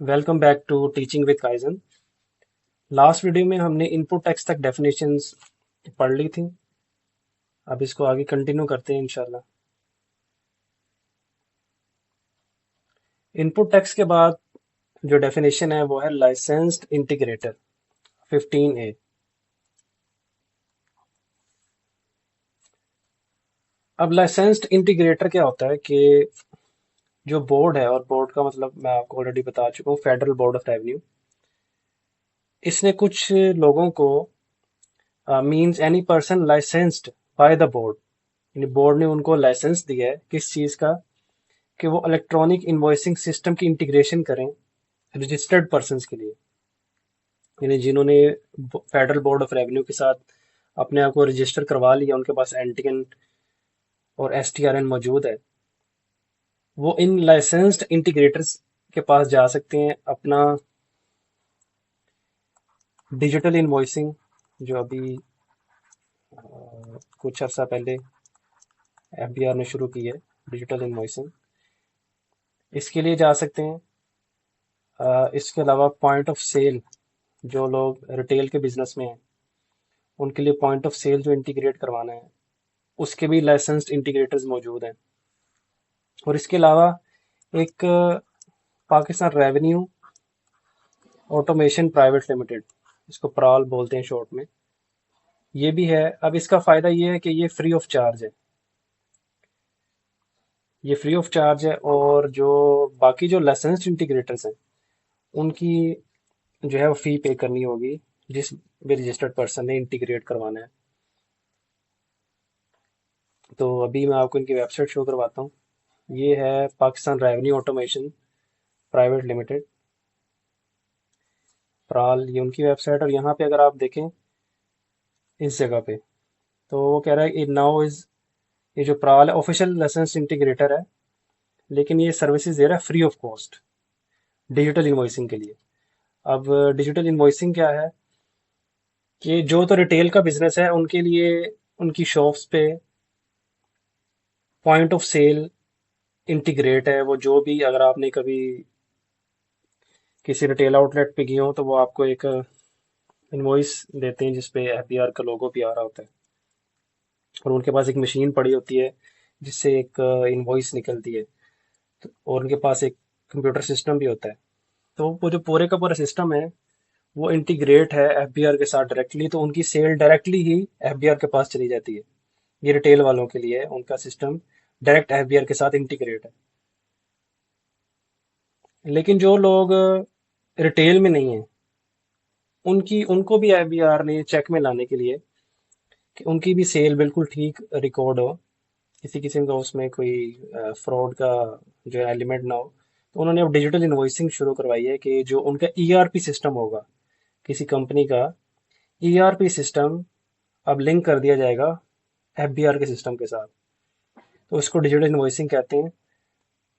Welcome back to teaching with Kaizen. Last video में हमने input tax तक definitions पढ़ ली थी। अब इसको आगे कंटिन्यू करते हैं इंशाल्लाह। इनपुट टैक्स के बाद जो डेफिनेशन है वो है लाइसेंस्ड इंटीग्रेटर 15A। अब लाइसेंस्ड इंटीग्रेटर क्या होता है कि जो बोर्ड है, और बोर्ड का मतलब मैं आपको ऑलरेडी बता चुका हूँ, फेडरल बोर्ड ऑफ रेवेन्यू। इसने कुछ लोगों को means any person licensed by the board, यानी बोर्ड ने उनको लाइसेंस दिया है किस चीज़ का, कि वो इलेक्ट्रॉनिक इनवॉइसिंग सिस्टम की इंटीग्रेशन करें रजिस्टर्ड पर्सन्स के लिए, यानी जिन्होंने फेडरल बोर्ड ऑफ रेवेन्यू के साथ अपने आप को रजिस्टर करवा लिया, उनके पास एनटीएन और एसटीआरएन मौजूद है। वो इन लाइसेंस्ड इंटीग्रेटर्स के पास जा सकते हैं अपना डिजिटल इनवॉइसिंग, जो अभी कुछ अर्सा पहले एफबीआर ने शुरू की है, डिजिटल इनवॉइसिंग, इसके लिए जा सकते हैं। इसके अलावा पॉइंट ऑफ सेल, जो लोग रिटेल के बिजनेस में हैं उनके लिए पॉइंट ऑफ सेल जो इंटीग्रेट करवाना है, उसके भी लाइसेंस्ड इंटीग्रेटर्स मौजूद हैं। और इसके अलावा एक Pakistan revenue automation private limited, इसको प्राल बोलते हैं शॉर्ट में, ये भी है। अब इसका फ़ायदा ये है कि ये फ्री ऑफ चार्ज है, ये फ्री ऑफ चार्ज है। और जो बाकी जो लाइसेंस्ड इंटीग्रेटर्स हैं उनकी जो है वो फ़ी पे करनी होगी, जिस भी रजिस्टर्ड पर्सन ने इंटीग्रेट करवाना है। तो अभी मैं आपको इनकी वेबसाइट शो करवाता हूँ। ये है Pakistan revenue automation private limited, PRAL, ये उनकी वेबसाइट। और यहाँ पे अगर आप देखें इस जगह पे, तो वो कह रहा है कि नाउ इज, ये जो प्राल है ऑफिशियल लाइसेंस इंटीग्रेटर है, लेकिन ये सर्विसेज दे रहा है free of cost digital invoicing के लिए। अब डिजिटल इनवॉइसिंग क्या है कि जो तो रिटेल का बिजनेस है उनके लिए उनकी शॉप्स पे पॉइंट ऑफ सेल इंटीग्रेट है। वो जो भी, अगर आपने कभी किसी रिटेल आउटलेट पे गए हो तो वो आपको एक इनवॉइस देते हैं जिसपे एफबीआर का लोगो भी आ रहा होता है, और उनके पास एक मशीन पड़ी होती है जिससे एक इनवॉइस निकलती है। और उनके पास एक कंप्यूटर सिस्टम भी होता है। तो वो जो पूरे का पूरा सिस्टम है वो इंटीग्रेट है एफबीआर के साथ डायरेक्टली, तो उनकी सेल डायरेक्टली ही एफबीआर के पास चली जाती है। ये रिटेल वालों के लिए उनका सिस्टम डायरेक्ट एफबीआर के साथ इंटीग्रेट है। लेकिन जो लोग रिटेल में नहीं है, उनकी उनको भी एफबीआर ने चेक में लाने के लिए कि उनकी भी सेल बिल्कुल ठीक रिकॉर्ड हो, किसी किस्म का उसमें कोई फ्रॉड का जो एलिमेंट ना हो, तो उन्होंने अब डिजिटल इनवॉइसिंग शुरू करवाई है कि जो उनका ईआरपी सिस्टम होगा किसी कंपनी का, ईआरपी सिस्टम अब लिंक कर दिया जाएगा एफबीआर के सिस्टम के साथ। तो इसको डिजिटल इनवॉइसिंग कहते हैं।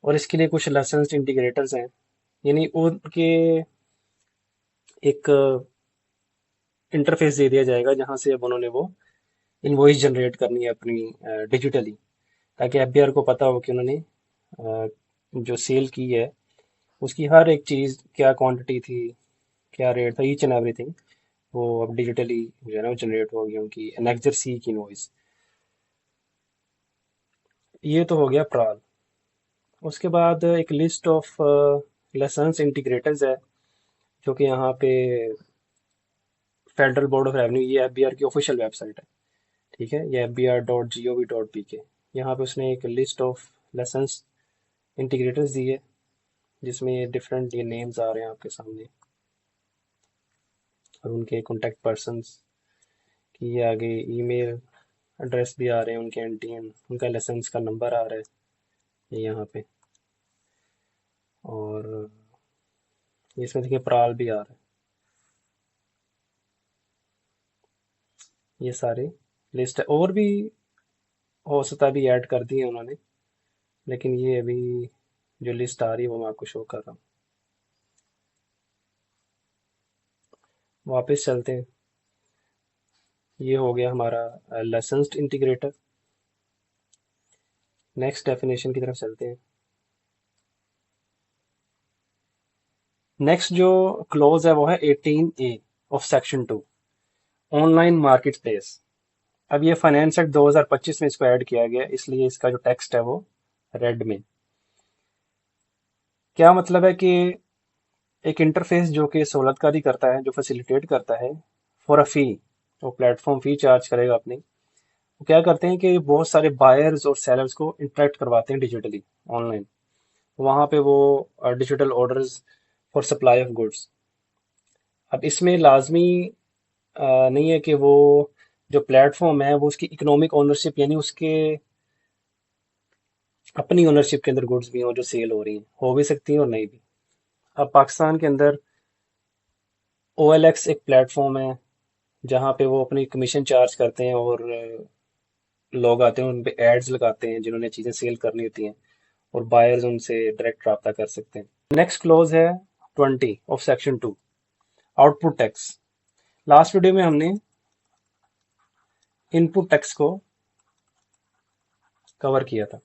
और इसके लिए कुछ लाइसेंस्ड इंटीग्रेटर्स हैं, यानी उनके एक इंटरफेस दे दिया जाएगा जहां से अब उन्होंने वो इनवॉइस जनरेट करनी है अपनी डिजिटली, ताकि एफबीआर को पता हो कि उन्होंने अ, जो सेल की है उसकी हर एक चीज़, क्या क्वांटिटी थी, क्या रेट था, ईच एंड एवरीथिंग, वो अब डिजिटली जो है ना जनरेट होगी उनकी एनेक्जर सी की इनवॉइस। ये तो हो गया प्राल। उसके बाद एक लिस्ट ऑफ लाइसेंस इंटीग्रेटर्स है, जो कि यहाँ पे फेडरल बोर्ड ऑफ रेवेन्यू, ये एफबीआर की ऑफिशियल वेबसाइट है, ठीक है, ये fbr.gov.pk। यहाँ पे उसने एक लिस्ट ऑफ लाइसेंस इंटीग्रेटर्स दी है, जिसमें ये डिफरेंट ये नेम्स आ रहे हैं आपके सामने, और उनके कॉन्टैक्ट पर्सन्स की ये आगे ईमेल एड्रेस भी आ रहे हैं, उनके एनटीएन, उनका लाइसेंस का नंबर आ रहा है ये यहाँ पे। और इसमें देखिए प्राल भी आ रहा है। ये सारे लिस्ट है, और भी हो सकता है, भी ऐड कर दिए उन्होंने, लेकिन ये अभी जो लिस्ट आ रही है वो मैं आपको शो कर रहा हूँ। वापस चलते हैं। ये हो गया हमारा लाइसेंस्ड इंटीग्रेटर। नेक्स्ट डेफिनेशन की तरफ चलते हैं। नेक्स्ट जो क्लोज है वो है 18A of section 2, online market place. अब ये फाइनेंस एक्ट 2025 में इसको ऐड किया गया, इसलिए इसका जो टेक्स्ट है वो रेड में। क्या मतलब है कि एक इंटरफेस जो कि सहूलतकारी करता है, जो फैसिलिटेट करता है फॉर अ फी, वो प्लेटफॉर्म फी चार्ज करेगा अपनी। वो क्या करते हैं कि बहुत सारे बायर्स और सेलर्स को इंटरेक्ट करवाते हैं डिजिटली ऑनलाइन। वहाँ पे वो digital orders for supply of goods. अब इसमें लाजमी नहीं है कि वो जो प्लेटफॉर्म है वो उसकी इकोनॉमिक ओनरशिप, यानी उसके अपनी ओनरशिप के अंदर गुड्स भी हो जो सेल हो रही हैं, हो भी सकती हैं और नहीं भी। अब पाकिस्तान के अंदर OLX एक प्लेटफॉर्म है जहाँ पे वो अपनी कमीशन चार्ज करते हैं, और लोग आते हैं उन पे एड्स लगाते हैं जिन्होंने चीज़ें सेल करनी होती हैं, और बायर्स उनसे डायरेक्ट रब्ता कर सकते हैं। नेक्स्ट क्लॉज है 20 of section 2, output tax. Last video में हमने इनपुट टैक्स को कवर किया था,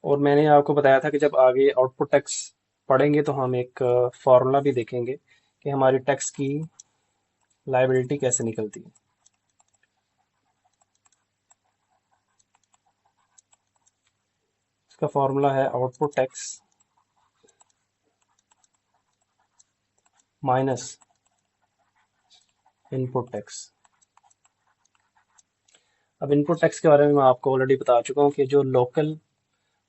और मैंने आपको बताया था कि जब आगे आउटपुट टैक्स पढ़ेंगे तो हम एक फार्मूला भी देखेंगे कि हमारी टैक्स की लायबिलिटी कैसे निकलती है। इसका फार्मूला है output tax minus input tax. अब इनपुट टैक्स के बारे में मैं आपको ऑलरेडी बता चुका हूँ कि जो लोकल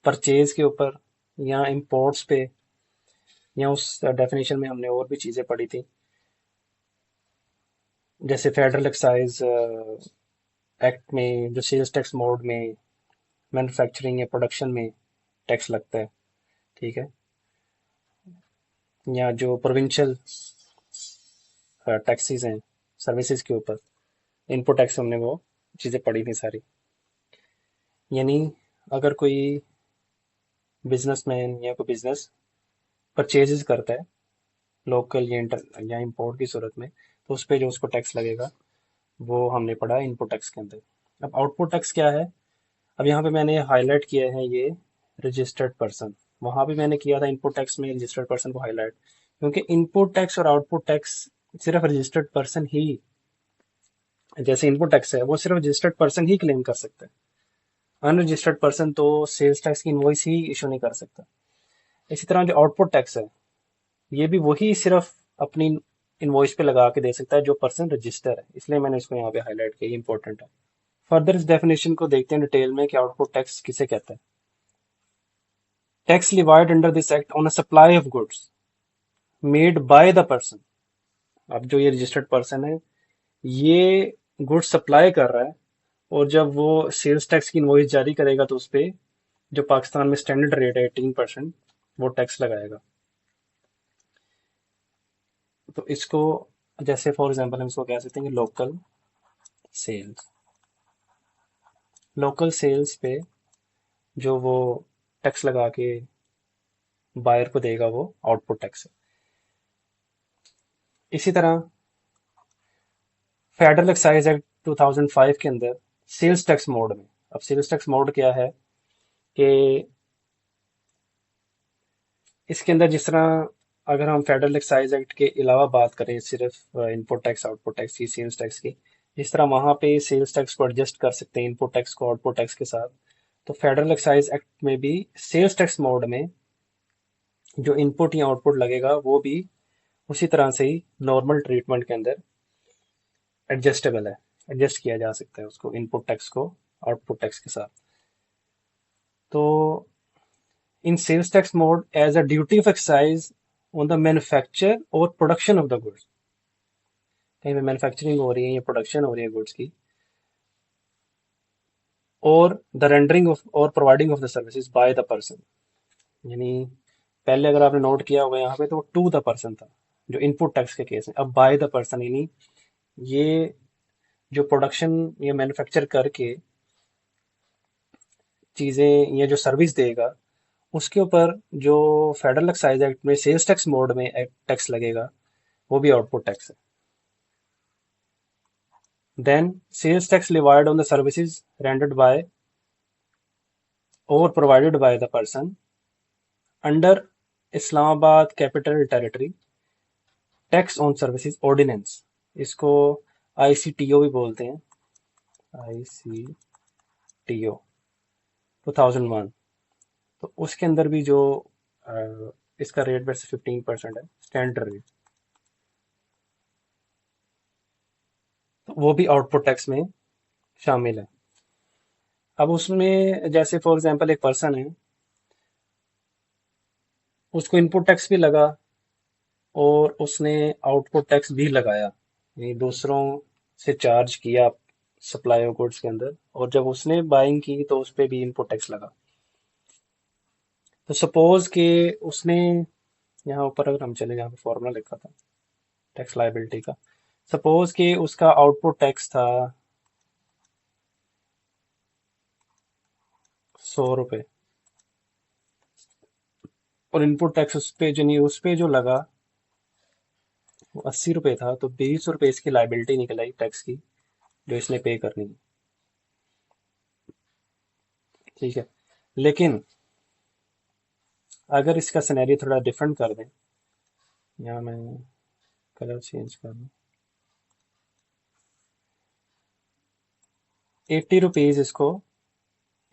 परचेज के ऊपर या इंपोर्ट्स पे, या उस डेफिनेशन में हमने और भी चीज़ें पढ़ी थी, जैसे फेडरल एक्साइज एक्ट में जो सेल्स टैक्स मोड में मैन्युफैक्चरिंग या प्रोडक्शन में टैक्स लगता है, ठीक है, या जो प्रोविंशियल टैक्सेस हैं सर्विसेज के ऊपर, इनपुट टैक्स, हमने वो चीज़ें पढ़ी थी सारी। यानी अगर कोई बिजनेसमैन या कोई बिजनेस परचेजेस करता है लोकल या इंटर या इंपोर्ट की सूरत में, तो उस पर जो उसको टैक्स लगेगा वो हमने पढ़ा इनपुट टैक्स के अंदर। अब आउटपुट टैक्स क्या है? अब यहाँ पे मैंने हाईलाइट किया है ये रजिस्टर्ड पर्सन। वहाँ पे मैंने किया था इनपुट टैक्स में रजिस्टर्ड पर्सन को हाईलाइट, क्योंकि इनपुट टैक्स और आउटपुट टैक्स सिर्फ रजिस्टर्ड पर्सन ही, जैसे इनपुट टैक्स है वो सिर्फ रजिस्टर्ड पर्सन ही क्लेम कर सकता है, अनरजिस्टर्ड पर्सन तो सेल्स टैक्स की इनवॉइस ही इशू नहीं कर सकता। इसी तरह जो आउटपुट टैक्स है ये भी वही सिर्फ अपनी इनवॉइस पे लगा के दे सकता है जो पर्सन रजिस्टर है, इसलिए मैंने इसको यहाँ पे हाईलाइट किया, इंपॉर्टेंट है। फर्दर इस डेफिनेशन को देखते हैं डिटेल में कि आउटपुट टैक्स किसे कहते हैं। Tax levied under this act on a supply of goods made by the person. अब जो ये रजिस्टर्ड पर्सन है ये गुड्स सप्लाई कर रहा है, और जब वो सेल्स टैक्स की इनवॉइस जारी करेगा तो उस पे जो पाकिस्तान में स्टैंडर्ड रेट है 18%, वो टैक्स लगाएगा। तो इसको जैसे फॉर एग्जांपल हम इसको कह सकते हैं कि सेल्स लोकल सेल्स पे जो वो टैक्स लगा के बायर को देगा वो आउटपुट टैक्स है। इसी तरह फेडरल एक्साइज एक्ट 2005 के अंदर सेल्स टैक्स मोड में, अब सेल्स टैक्स मोड क्या है कि इसके अंदर जिस तरह अगर हम फेडरल एक्साइज एक्ट के अलावा बात करें सिर्फ इनपुट टैक्स आउटपुट टैक्स की, सेल्स टैक्स की, जिस तरह वहां पे सेल्स टैक्स को एडजस्ट कर सकते हैं इनपुट टैक्स को आउटपुट टैक्स के साथ, तो फेडरल एक्साइज एक्ट में भी सेल्स टैक्स मोड में जो इनपुट या आउटपुट लगेगा वो भी उसी तरह से ही नॉर्मल ट्रीटमेंट के अंदर एडजस्टेबल है, एडजस्ट किया जा सकता है उसको, इनपुट टैक्स को आउटपुट टैक्स के साथ। तो in sales tax mode as a duty of excise on the manufacture और प्रोडक्शन ऑफ द गुड्स, कहीं पे मैन्युफैक्चरिंग हो रही है या प्रोडक्शन हो रही है गुड्स की, और द रेंडरिंग ऑफ और providing of the services by the person. यानी पहले अगर आपने नोट किया होगा यहाँ पे तो टू द पर्सन था जो इनपुट टैक्स के केस में, अब बाय द पर्सन, यानी ये जो प्रोडक्शन या मैन्युफैक्चर करके चीज़ें या जो सर्विस देगा उसके ऊपर जो फेडरल एक्साइज एक्ट में सेल्स टैक्स मोड में टैक्स लगेगा वो भी आउटपुट टैक्स है। Then sales tax levied on the services rendered by और provided by the person under Islamabad capital territory tax on services ordinance, इसको आईसीटीओ भी बोलते हैं, आईसीटीओ 2001। तो उसके अंदर भी जो इसका रेट वैसे 15% है स्टैंडर्ड रेट, तो वो भी आउटपुट टैक्स में शामिल है। अब उसमें जैसे फॉर एग्जांपल एक पर्सन है, उसको इनपुट टैक्स भी लगा और उसने आउटपुट टैक्स भी लगाया, यानी दूसरों से चार्ज किया सप्लाई ऑफ गुड्स के अंदर, और जब उसने बाइंग की तो उस पे भी इनपुट टैक्स लगा। तो सपोज कि उसने, यहाँ ऊपर अगर हम चले जहाँ पे फॉर्मूला लिखा था टैक्स लायबिलिटी का, सपोज कि उसका आउटपुट टैक्स था 100 रुपये और इनपुट टैक्स उस पे जो नहीं, उस पे जो लगा वो 80 रुपये था, तो 20 रुपये इसकी लायबिलिटी निकल आई टैक्स की जो इसने पे करनी है। ठीक है, लेकिन अगर इसका सिनेरियो थोड़ा डिफरेंट कर दें, यहाँ मैं कलर चेंज कर दूँ, 80 रुपीज़ इसको,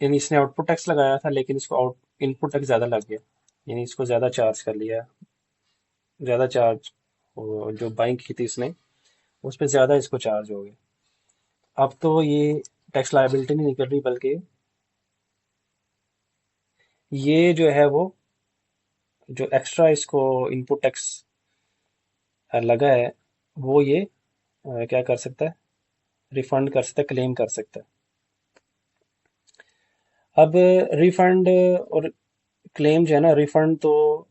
यानी इसने आउटपुट टैक्स लगाया था लेकिन इसको आउट इनपुट टैक्स ज़्यादा लग गया, यानी इसको ज़्यादा चार्ज कर लिया, ज़्यादा चार्ज, जो बाइंग की थी इसने उस पर ज़्यादा इसको चार्ज हो गया। अब तो ये टैक्स लायबिलिटी नहीं निकल रही, बल्कि ये जो है वो जो एक्स्ट्रा इसको इनपुट टैक्स लगा है वो ये क्या कर सकता है, रिफंड कर सकता है, क्लेम कर सकता है। अब रिफंड और क्लेम जो है ना, रिफंड तो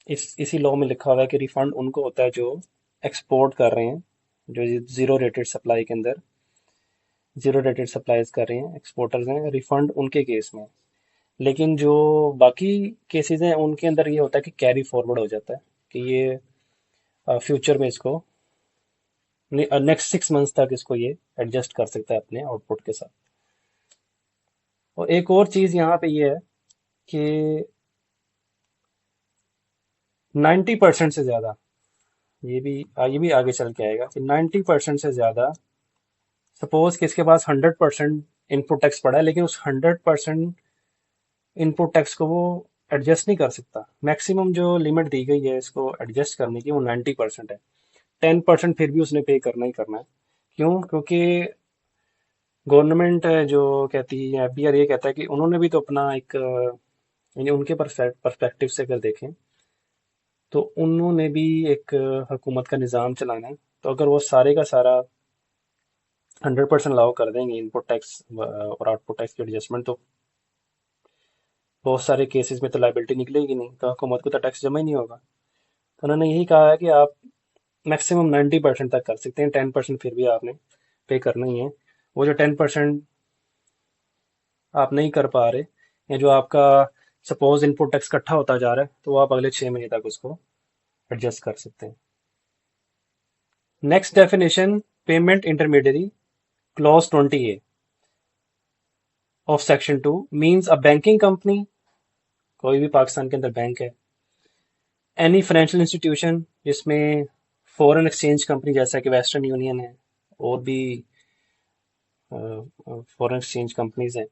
इसी लॉ में लिखा हुआ है कि रिफंड उनको होता है जो एक्सपोर्ट कर रहे हैं, जो जीरो रेटेड सप्लाई के अंदर जीरो रेटेड सप्लाईज कर रहे हैं, एक्सपोर्टर्स हैं, रिफंड उनके केस में। लेकिन जो बाकी केसेस हैं उनके अंदर ये होता है कि कैरी फॉरवर्ड हो जाता है, कि ये फ्यूचर में इसको नेक्स्ट 6 मंथ्स तक इसको ये एडजस्ट कर सकता है अपने आउटपुट के साथ। और एक और चीज़ यहाँ पे ये है कि 90% से ज़्यादा, ये भी आगे चल के आएगा कि 90% से ज़्यादा, सपोज कि इसके पास 100% इनपुट टैक्स पड़ा है लेकिन उस 100% इनपुट टैक्स को वो एडजस्ट नहीं कर सकता। मैक्सिमम जो लिमिट दी गई है इसको एडजस्ट करने की वो 90% है। 10% फिर भी उसने पे करना ही करना है। क्यों? क्योंकि गवर्नमेंट जो कहती है, एफबीआर ये कहता है कि उन्होंने भी तो अपना एक यानी उनके पर्सपेक्टिव से अगर देखें तो उन्होंने भी एक हुकूमत का निज़ाम चलाना है। तो अगर वो सारे का सारा 100% अलाउ कर देंगे इनपुट टैक्स और आउटपुट टैक्स की एडजस्टमेंट, तो बहुत सारे केसेस में तो लाइबिलिटी निकलेगी नहीं, तो हुकूमत को तो टैक्स जमा ही नहीं होगा। तो उन्होंने यही कहा है कि आप मैक्सिमम 90% तक कर सकते हैं, 10% फिर भी आपने पे करना ही है। वो जो 10% आप नहीं कर पा रहे, या जो आपका सपोज इनपुट टैक्स इकट्ठा होता जा रहा है, तो वो आप अगले 6 महीने तक उसको एडजस्ट कर सकते हैं। Next definition, payment intermediary, clause 20A of section 2 means a banking company, कोई भी पाकिस्तान के अंदर बैंक है, एनी फाइनेंशियल इंस्टीट्यूशन जिसमें फॉरेन एक्सचेंज कंपनी जैसा कि वेस्टर्न यूनियन है और भी फॉरेन एक्सचेंज कंपनीज हैं,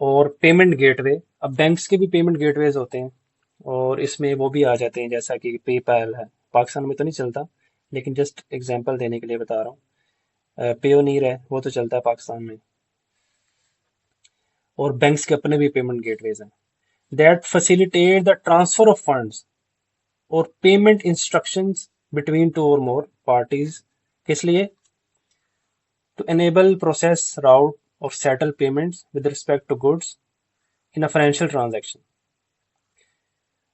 और पेमेंट गेटवे। अब बैंक्स के भी पेमेंट गेटवेज होते हैं और इसमें वो भी आ जाते हैं, जैसा कि पेपैल है, पाकिस्तान में तो नहीं चलता लेकिन जस्ट एग्जांपल देने के लिए बता रहा हूँ। पेयोनीर है, वो तो चलता है पाकिस्तान में, और बैंक्स के अपने भी पेमेंट गेटवेज हैं that facilitate the transfer of funds और पेमेंट इंस्ट्रक्शंस बिटवीन टू और मोर पार्टीज। किस लिए? To enable process route or settle payments with respect to goods in a financial transaction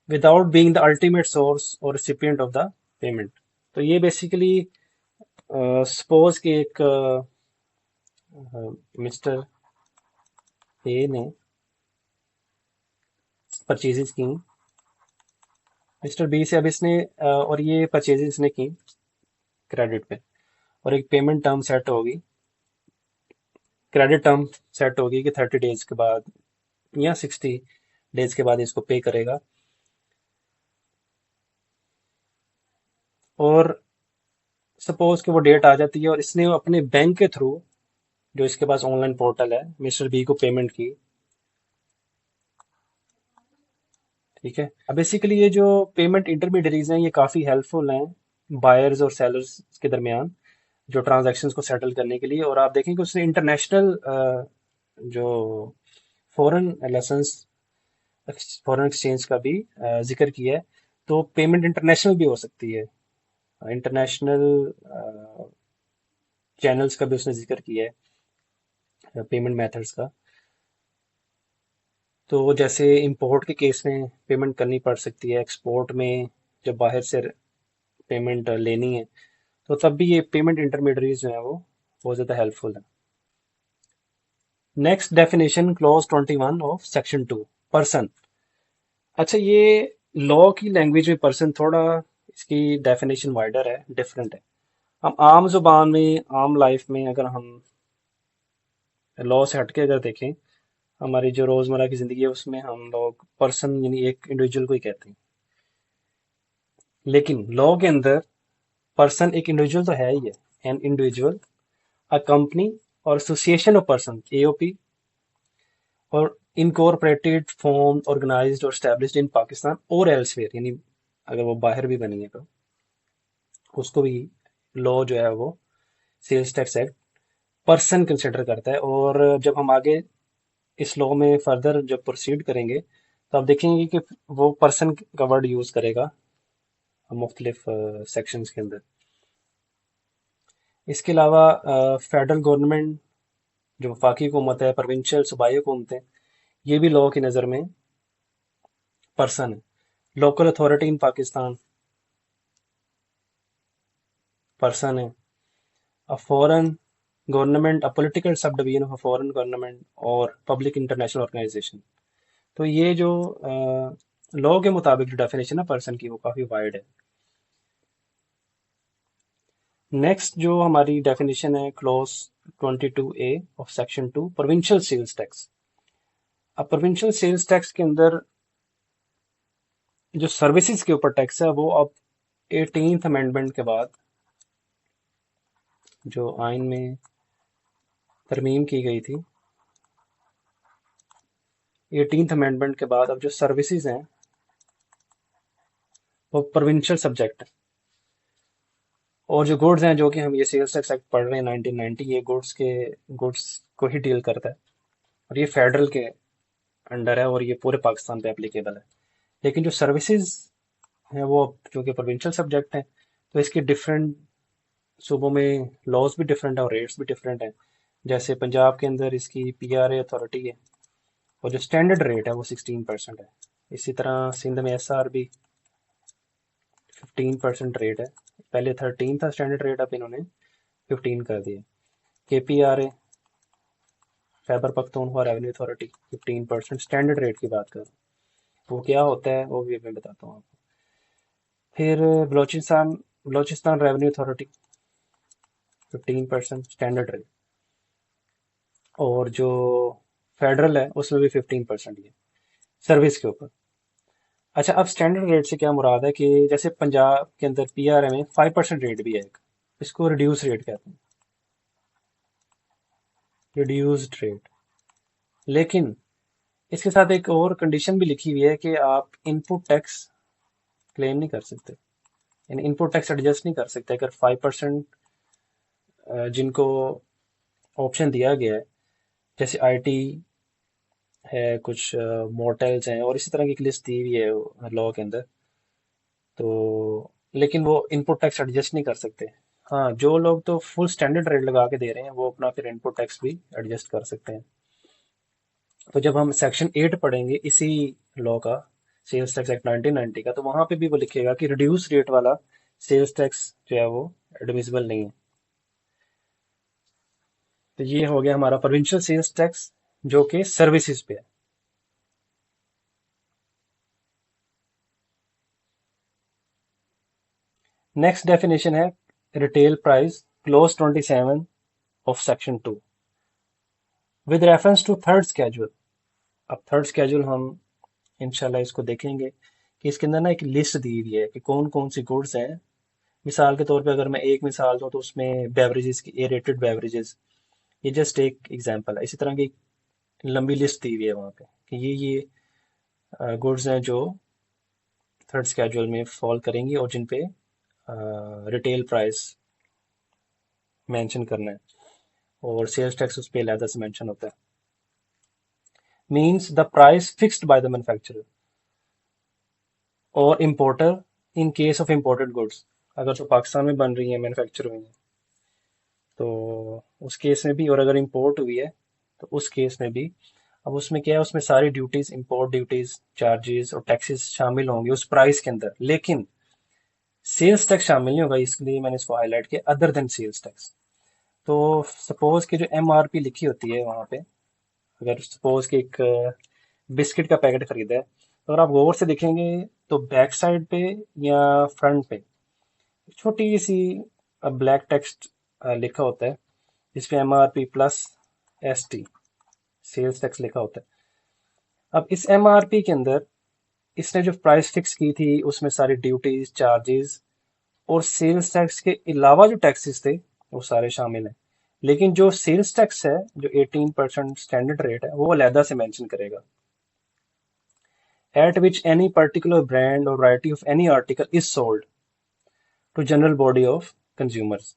without being the ultimate source or recipient of the payment। तो ये basically suppose कि एक mister A ने purchases की mister B से, अब इसने और ये परचेजेस इसने की क्रेडिट पे, और एक पेमेंट टर्म सेट होगी, क्रेडिट टर्म सेट होगी कि 30 डेज के बाद या 60 डेज के बाद इसको पे करेगा। और सपोज कि वो डेट आ जाती है और इसने अपने बैंक के थ्रू, जो इसके पास ऑनलाइन पोर्टल है, मिस्टर बी को पेमेंट की। ठीक है। अब बेसिकली ये जो पेमेंट इंटरमीडियरीज हैं ये काफ़ी हेल्पफुल हैं बायर्स और सेलर्स के दरमियान, जो ट्रांजैक्शंस को सेटल करने के लिए। और आप देखें कि उसने इंटरनेशनल जो फॉरेन लाइसेंस, फॉरेन एक्सचेंज का भी जिक्र किया है। तो पेमेंट इंटरनेशनल भी हो सकती है, इंटरनेशनल चैनल्स का भी उसने जिक्र किया है, पेमेंट मेथड्स का। तो जैसे इंपोर्ट के केस में पेमेंट करनी पड़ सकती है, एक्सपोर्ट में जब बाहर से पेमेंट लेनी है, तो तब भी ये पेमेंट इंटरमीडियरीज जो है वो बहुत ज़्यादा हेल्पफुल है। Next definition, clause 21 of section 2, person. अच्छा, ये लॉ की लैंग्वेज में पर्सन थोड़ा, इसकी डेफिनेशन वाइडर है, डिफरेंट है। हम आम जुबान में, आम लाइफ में अगर हम लॉ से हटके अगर देखें, हमारी जो रोज़मर्रा की ज़िंदगी है उसमें हम लोग पर्सन यानी एक इंडिविजुअल को ही कहते हैं। लेकिन लॉ के अंदर पर्सन एक इंडिविजुअल तो है ही है। एन इंडिविजुअल, अ कंपनी और एसोसिएशन ऑफ पर्सन, एओपी, और इनकॉर्पोरेटेड, फॉर्म, ऑर्गेनाइज्ड और एस्टेब्लिश्ड इन पाकिस्तान और एल्सवेयर, यानी अगर वो बाहर भी बनी है तो उसको भी लॉ जो है वो sales tax act person consider करता है। और जब हम आगे इस लॉ में फर्दर जब प्रोसीड करेंगे तो आप देखेंगे कि वो पर्सन का वर्ड यूज करेगा मुख्तलिफ सेक्शंस के अंदर। इसके अलावा फेडरल गवर्नमेंट, जो वफाकी हुकूमत है, प्रोविंशियल सूबाई हुकूमतें, ये भी लॉ की नज़र में पर्सन है। Local authority in Pakistan person है। A foreign government, a political subdivision of a foreign government और पब्लिक इंटरनेशनल ऑर्गेनाइजेशन। तो ये जो लॉ के मुताबिक जो डेफिनेशन है पर्सन की वो काफ़ी वाइड है। नेक्स्ट जो हमारी डेफिनेशन है, clause 22A of section 2, provincial sales tax. अब प्रोविंशियल सेल्स टैक्स के अंदर जो सर्विसेज के ऊपर टैक्स है वो अब 18th अमेंडमेंट के बाद, जो आइन में तरमीम की गई थी 18th अमेंडमेंट के बाद, अब जो सर्विसेज हैं वो प्रोविंशियल सब्जेक्ट है। और जो गुड्स हैं, जो कि हम ये सेल्स टैक्स एक्ट पढ़ रहे हैं 1990, ये गुड्स को ही डील करता है। और ये फेडरल के अंडर है और ये पूरे पाकिस्तान पे एप्लीकेबल है। लेकिन जो सर्विसेज हैं वो चूँकि प्रोविंशियल सब्जेक्ट हैं, तो इसके डिफरेंट सूबों में लॉज भी डिफरेंट है और रेट्स भी डिफरेंट हैं। जैसे पंजाब के अंदर इसकी पीआरए अथॉरिटी है और जो स्टैंडर्ड रेट है वो 16% है। इसी तरह सिंध में एसआरबी 15% रेट है। पहले 13 था स्टैंडर्ड रेट, अब इन्होंने 15 कर दिया। KPRA, Khyber Pakhtunkhwa revenue authority, 15% standard rate की बात करूँ, वो क्या होता है वो भी मैं बताता हूँ आपको। फिर Balochistan Balochistan revenue authority 15% standard rate. और जो फेडरल है उसमें भी 15% ही है सर्विस के ऊपर। अच्छा, अब स्टैंडर्ड रेट से क्या मुराद है कि जैसे पंजाब के अंदर पीआरए में 5% रेट भी है एक, इसको रिड्यूस रेट कहते हैं, रिड्यूस्ड रेट। लेकिन इसके साथ एक और कंडीशन भी लिखी हुई है कि आप इनपुट टैक्स क्लेम नहीं कर सकते, यानी इनपुट टैक्स एडजस्ट नहीं कर सकते। अगर 5% जिनको ऑप्शन दिया गया है, जैसे आईटी है, कुछ मोटेल्स हैं और इसी तरह की एक लिस्ट दी हुई है लॉ के अंदर, तो लेकिन वो इनपुट टैक्स एडजस्ट नहीं कर सकते। हाँ, जो लोग तो फुल स्टैंडर्ड रेट लगा के दे रहे हैं वो अपना फिर इनपुट टैक्स भी एडजस्ट कर सकते हैं। तो जब हम सेक्शन 8 पढ़ेंगे इसी लॉ का, सेल्स टैक्स एक्ट 1990 का, तो वहां पे भी वो लिखेगा कि रिड्यूस रेट वाला सेल्स टैक्स जो है वो एडमिसिबल नहीं है। तो ये हो गया हमारा प्रोविंशियल सेल्स टैक्स जो कि सर्विसेज पे है। नेक्स्ट डेफिनेशन है retail price, clause 27 of section 2, with reference to third schedule. अब थर्ड स्केड्यूल हम इंशाल्लाह इसको देखेंगे कि इसके अंदर ना एक लिस्ट दी हुई है कि कौन कौन सी गुड्स हैं मिसाल के तौर पे अगर मैं एक मिसाल दूं तो उसमें बेवरेजेस की, एरेटेड बेवरेजेस, ये जस्ट एक एग्जांपल है। इसी तरह की लंबी लिस्ट दी हुई है वहाँ पे कि ये गुड्स हैं जो थर्ड स्केड्यूल में फॉल करेंगी और जिन पे रिटेल प्राइस मेंशन करना है और सेल्स टैक्स उस पे अलहदा से मेंशन होता है। Means the price fixed by the manufacturer और importer in case of imported goods. अगर तो पाकिस्तान में बन रही है, मैन्युफैक्चर हुई है, तो उस केस में भी, और अगर इम्पोर्ट हुई है तो उस केस में भी। अब उसमें क्या है, उसमें सारी ड्यूटीज, इंपोर्ट ड्यूटीज, चार्जेस और टैक्सेस शामिल होंगे उस प्राइस के अंदर, लेकिन सेल्स टैक्स शामिल नहीं होगा। इसलिए मैंने इसको हाईलाइट किया, अदर देन सेल्स टैक्स। तो सपोज कि जो एमआरपी लिखी होती है वहां पे, अगर सपोज कि एक बिस्किट का पैकेट खरीदा है, तो अगर आप गौर से देखेंगे तो बैक साइड पे या फ्रंट पे छोटी सी ब्लैक टेक्स्ट लिखा होता है, जिसपे MRP plus ST, sales tax लिखा होता है। अब इस एमआरपी के अंदर इसने जो प्राइस फिक्स की थी उसमें सारी ड्यूटीज, चार्जेस और सेल्स टैक्स के अलावा जो टैक्सेस थे वो सारे शामिल हैं। लेकिन जो सेल्स टैक्स है, जो 18% स्टैंडर्ड रेट है, वो अलहदा से मेंशन करेगा। At which any particular brand और variety of any article is sold to general body of consumers.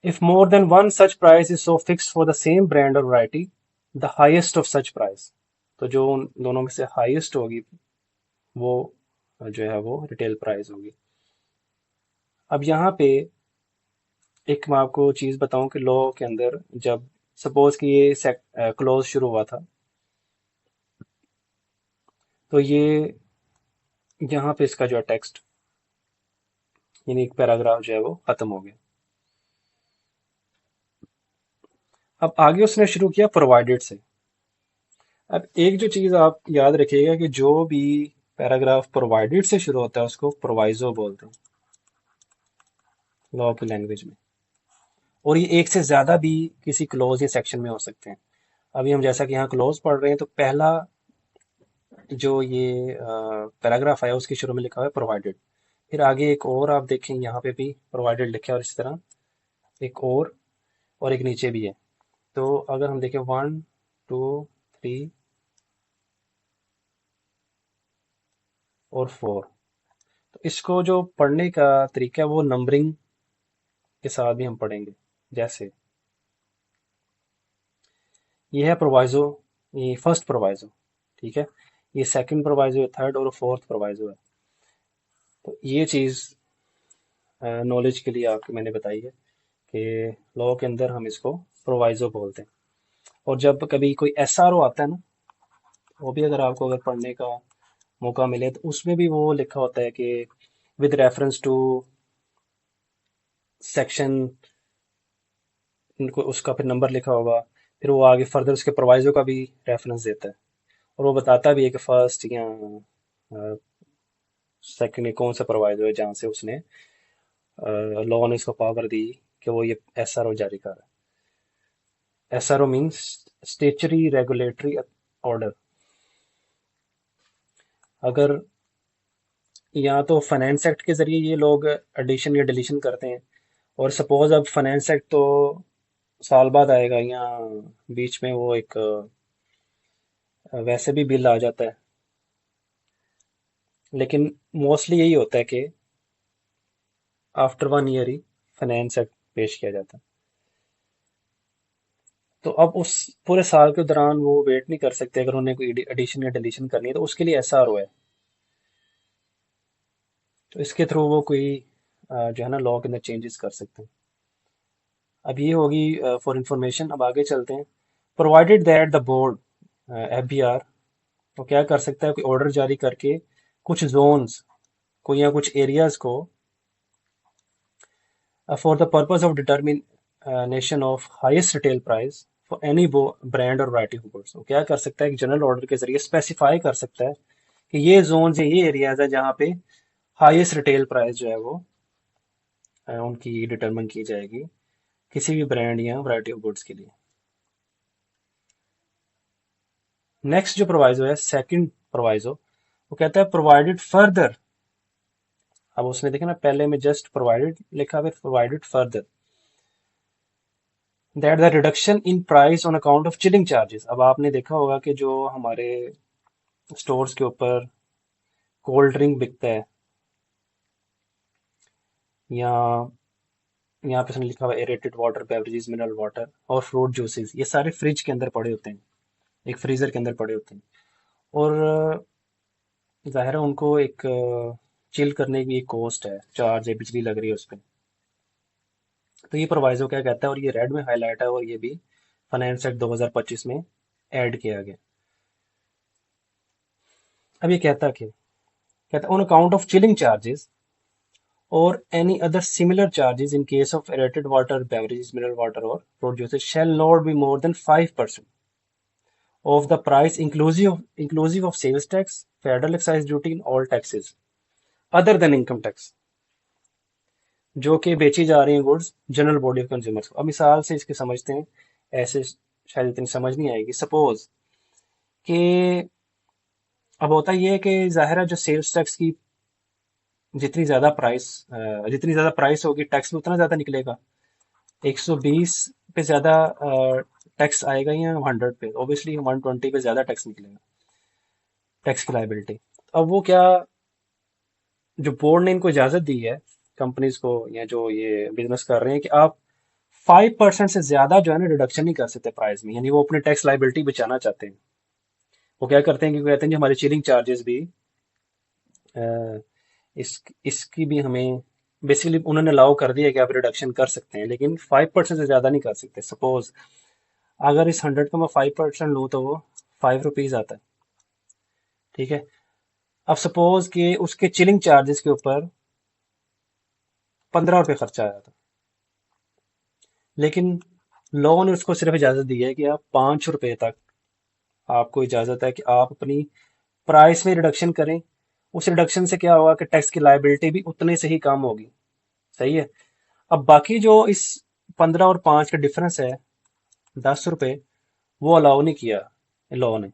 If more than one such price is so fixed for the same brand or variety, the highest of such price, तो जो उन दोनों में से highest होगी वो जो है वो रिटेल प्राइस होगी। अब यहाँ पे एक मैं आपको चीज बताऊं कि लॉ के अंदर जब सपोज कि ये क्लोज शुरू हुआ था, तो ये यहाँ पे इसका जो है टेक्स्ट, यानी एक पैराग्राफ जो है वो खत्म हो गया। अब आगे उसने शुरू किया प्रोवाइडेड से। अब एक जो चीज आप याद रखिएगा कि जो भी पैराग्राफ प्रोवाइडेड से शुरू होता है उसको प्रोवाइजो बोलते हैं लॉ की लैंग्वेज में। और ये एक से ज्यादा भी किसी क्लोज या सेक्शन में हो सकते हैं। अभी हम जैसा कि यहाँ क्लोज पढ़ रहे हैं, तो पहला जो ये पैराग्राफ आया उसके शुरू में लिखा हुआ है प्रोवाइडेड। फिर आगे एक और आप देखें, यहाँ पे भी प्रोवाइडेड लिखा है और इसी तरह एक और एक नीचे भी है। तो अगर हम देखें 1 2 3 और 4, तो इसको जो पढ़ने का तरीका है वो नंबरिंग के साथ भी हम पढ़ेंगे। जैसे ये है प्रोवाइजो, ये फर्स्ट प्रोवाइजो, ठीक है, ये सेकंड प्रोवाइजो है, थर्ड और फोर्थ प्रोवाइजो है। तो ये चीज नॉलेज के लिए आपको मैंने बताई है कि लॉ के अंदर हम इसको प्रोवाइजो बोलते हैं। और जब कभी कोई एसआरओ आता है ना, वो भी अगर आपको अगर पढ़ने का मौका मिले तो उसमें भी वो लिखा होता है कि विद रेफरेंस टू सेक्शन, इनको उसका फिर नंबर लिखा होगा, फिर वो आगे फर्दर उसके प्रोवाइजो का भी रेफरेंस देता है और वो बताता भी है कि फर्स्ट या सेकंड या कौन सा प्रोवाइजो है जहाँ से उसने लॉ ने इसको पावर दी कि वो ये एसआरओ जारी कर रहा है। SRO means statutory regulatory order. अगर या तो फाइनेंस एक्ट के जरिए ये लोग एडिशन या डिलीशन करते हैं, और सपोज अब फाइनेंस एक्ट तो साल बाद आएगा या बीच में वो एक वैसे भी बिल आ जाता है, लेकिन मोस्टली यही होता है कि आफ्टर 1 ईयर ही फाइनेंस एक्ट पेश किया जाता है। तो अब उस पूरे साल के दौरान वो वेट नहीं कर सकते, अगर उन्हें कोई एडिशन या डिलीशन करनी है तो उसके लिए एसआरओ है। तो इसके थ्रू वो कोई जो है ना लॉ के अंदर चेंजेस कर सकते हैं। अब ये होगी फॉर इंफॉर्मेशन। अब आगे चलते हैं। Provided that the board, FBR, तो क्या कर सकता है, कोई ऑर्डर जारी करके कुछ जोन्स को या कुछ एरियाज को for the purpose of determination of highest retail price for any brand और वैरायटी ऑफ गुड्स, वो क्या कर सकता है, एक जनरल ऑर्डर के जरिए स्पेसिफाई कर सकता है कि ये जोन है, ये एरियाज है जहाँ पे हाईएस्ट रिटेल प्राइस जो है वो उनकी डिटरमिन की जाएगी किसी भी ब्रांड या वैरायटी ऑफ गुड्स के लिए। नेक्स्ट जो प्रोवाइजो है, सेकंड प्रोवाइजो, वो कहता है प्रोवाइडेड फर्दर अब उसने देखा ना, पहले में जस्ट प्रोवाइडेड लिखा, फिर provided further that the reduction in price on account of chilling charges. अब आपने देखा होगा कि जो हमारे स्टोर्स के ऊपर कोल्ड ड्रिंक बिकता है, या यहाँ पे उसने लिखा हुआ aerated water beverages, mineral water और फ्रूट जूसेस, ये सारे फ्रिज के अंदर पड़े होते हैं, एक फ्रीजर के अंदर पड़े होते हैं। और ज़ाहिर है उनको एक चिल करने की एक कॉस्ट है, चार्ज है, बिजली लग रही है उस पर। तो ये प्रोवाइजो क्या कहता है, और ये रेड में हाईलाइट है, और ये भी फाइनेंस एक्ट 2025 में ऐड किया गया। अब ये कहता क्या, कहता on account of chilling charges or any other similar charges in case of aerated water, beverages, mineral water or fruit juices shall not be more than 5% of the price inclusive of sales tax, federal excise duty and all taxes other than income tax जो कि बेची जा रही हैं goods general body of consumers को। अब मिसाल से इसके समझते हैं, ऐसे शायद इतनी समझ नहीं आएगी। सपोज कि अब होता ये है कि जाहिर है जो सेल्स टैक्स की जितनी ज्यादा प्राइस जितनी ज्यादा प्राइस होगी, टैक्स भी उतना ज्यादा निकलेगा। 120 पे ज्यादा टैक्स आएगा या 100 पे, ऑब्वियसली 120 पे ज्यादा टैक्स निकलेगा, टैक्स की लाइबिलिटी। अब वो क्या, जो बोर्ड ने इनको इजाजत दी है कंपनीज को, या जो ये बिजनेस कर रहे हैं, कि आप 5% से ज्यादा जो है ना रिडक्शन नहीं कर सकते प्राइस में, यानी वो अपने टैक्स लाइबिलिटी बचाना चाहते हैं। वो क्या करते हैं कि कहते हैं कि हमारे चिलिंग चार्जेस भी अ, इसकी भी हमें बेसिकली उन्होंने अलाउ कर दिया कि आप रिडक्शन कर सकते हैं, लेकिन 5% से ज्यादा नहीं कर सकते। सपोज अगर इस 100 को मैं 5% लूँ तो वो ₹5 आता है, ठीक है। अब सपोज कि उसके चिलिंग चार्जेस के ऊपर ₹15 खर्चा आया था, लेकिन लॉ ने उसको सिर्फ इजाजत दी है कि आप ₹5 तक, आपको इजाजत है कि आप अपनी प्राइस में रिडक्शन करें। उस रिडक्शन से क्या होगा कि टैक्स की लाइबिलिटी भी उतने से ही कम होगी, सही है। अब बाकी जो इस 15 और 5 का डिफरेंस है, ₹10, वो अलाउ नहीं किया लॉ ने,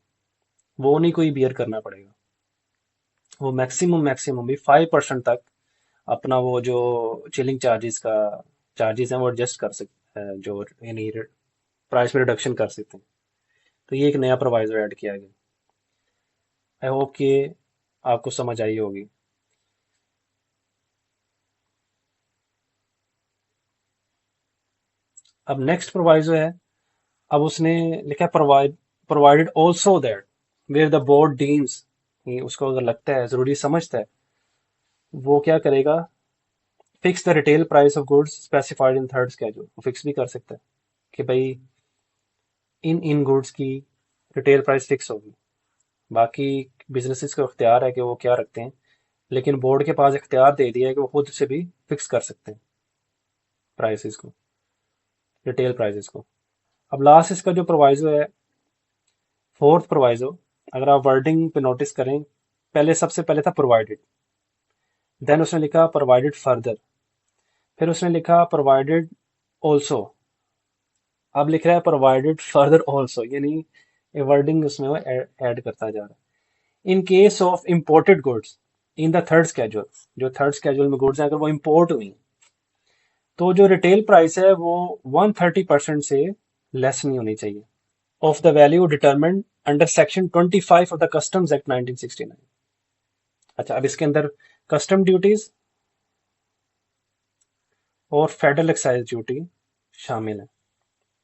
वो नहीं कोई बियर करना पड़ेगा। वो मैक्सिमम मैक्सिमम भी 5% तक अपना वो जो चिलिंग चार्जेस का चार्जेस हैं वो एडजस्ट कर सकते हैं, जो यानी प्राइस में रिडक्शन कर सकते हैं। तो ये एक नया प्रोवाइजर ऐड किया गया। आई होप कि आपको समझ आई होगी। अब नेक्स्ट प्रोवाइजर है, अब उसने लिखा provided also that where the board deems, उसको अगर लगता है जरूरी समझता है, वो क्या करेगा, fix the retail price of goods specified in third schedule. वो फिक्स भी कर सकता है कि भाई इन इन गुड्स की रिटेल प्राइस फिक्स होगी। बाकी बिजनेसेस को इख्तियार है कि वो क्या रखते हैं, लेकिन बोर्ड के पास इख्तियार दे दिया है कि वो खुद से भी फिक्स कर सकते हैं प्राइसेस को, रिटेल प्राइसेस को। अब लास्ट इसका जो प्रोवाइजो है, फोर्थ प्रोवाइजो, अगर आप वर्डिंग पे नोटिस करें, पहले सबसे पहले था प्रोवाइडेड, देन उसने लिखा प्रोवाइडेड फर्दर, फिर उसने लिखा प्रोवाइडेड ऑल्सो, अब लिख रहा है प्रोवाइडेड फर्दर ऑल्सो, यानी ये वर्डिंग उसमें वो ऐड करता जा रहा है। इन case of imported goods in the third schedule, जो थर्ड स्केड्यूल में गुड्स हैं अगर वो इम्पोर्ट हुई, तो जो रिटेल प्राइस है वो 130% से लेस नहीं होनी चाहिए of the value determined under section 25 of the customs act 1969। अच्छा, अब इसके अंदर कस्टम ड्यूटीज और फेडरल एक्साइज ड्यूटी शामिल है,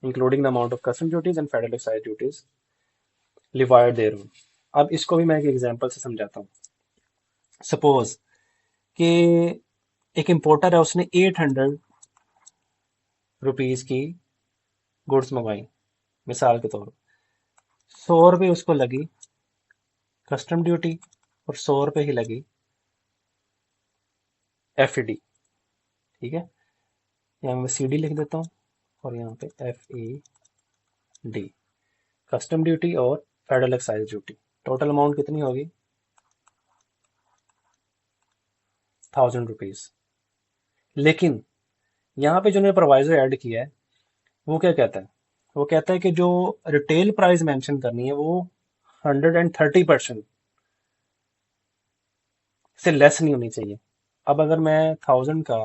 including the amount of custom duties and federal excise duties levied there. अब इसको भी मैं एक एग्जांपल से समझाता हूँ। सपोज कि एक इम्पोर्टर है, उसने ₹800 की गुड्स मंगवाई, मिसाल के तौर पर ₹100 उसको लगी कस्टम ड्यूटी, और ₹100 ही लगी FAD, ठीक है। यहाँ मैं CD लिख देता हूँ, और यहाँ पे FAD, कस्टम ड्यूटी और federal excise duty, total amount कितनी होगी, ₹1000। लेकिन यहाँ पे जो ने प्रोवाइजर ऐड किया है, वो क्या कहता है, वो कहता है कि जो रिटेल प्राइस मेंशन करनी है वो 130% से लेस नहीं होनी चाहिए। अब अगर मैं 1000 का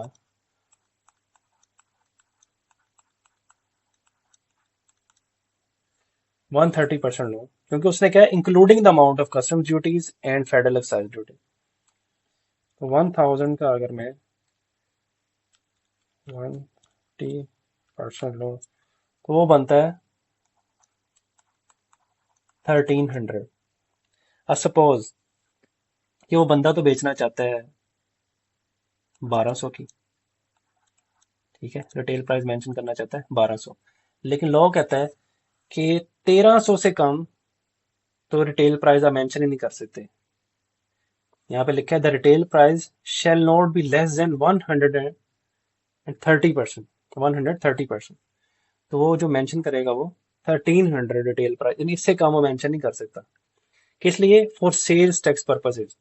130% लूँ, क्योंकि उसने क्या है, including the amount of custom duties and federal excise duty. तो 1000 का अगर मैं 130% लूँ तो वो बनता है 1300। अब सपोज कि वो बंदा तो बेचना चाहता है 1200 की, ठीक है, रिटेल प्राइस मेंशन करना चाहता है 1200, लेकिन लॉ कहता है कि 1300 से कम तो रिटेल प्राइस आप मेंशन ही नहीं कर सकते। यहाँ पे लिखा है the retail price shall not be less than 130%। 130%। तो वो जो मेंशन करेगा वो 1300 रिटेल प्राइस, यानी इससे कम वो मेंशन नहीं कर सकता। किस लिए? फॉर सेल्स टैक्स पर्पसेज,